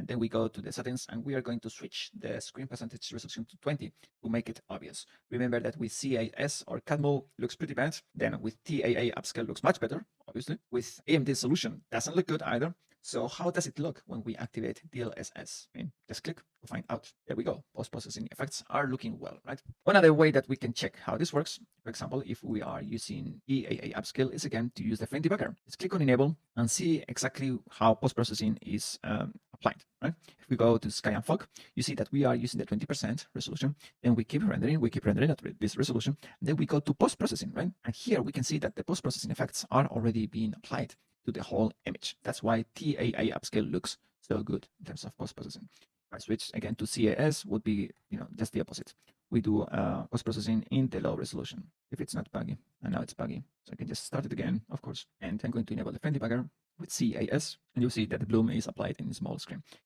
And then we go to the settings and we are going to switch the screen percentage resolution to 20 to make it obvious. Remember that with CAS or CAD mode looks pretty bad. Then with TAA upscale looks much better, obviously. With AMD solution doesn't look good either. So how does it look when we activate DLSS? I mean, just click to find out. There we go. Post-processing effects are looking well, right? One other way that we can check how this works, for example, if we are using EAA upscale, is again to use the frame debugger. Let's click on enable and see exactly how post-processing is applied, right? If we go to Sky and Fog, you see that we are using the 20% resolution, then we keep rendering at this resolution, then we go to post-processing, right? And here we can see that the post-processing effects are already being applied to the whole image. That's why TAA upscale looks so good in terms of post-processing. If I switch again to CAS, would be just the opposite. We do post-processing in the low resolution if it's not buggy, and now it's buggy. So I can just start it again, of course, and I'm going to enable the frame debugger with CAS, and you'll see that the bloom is applied in small screen.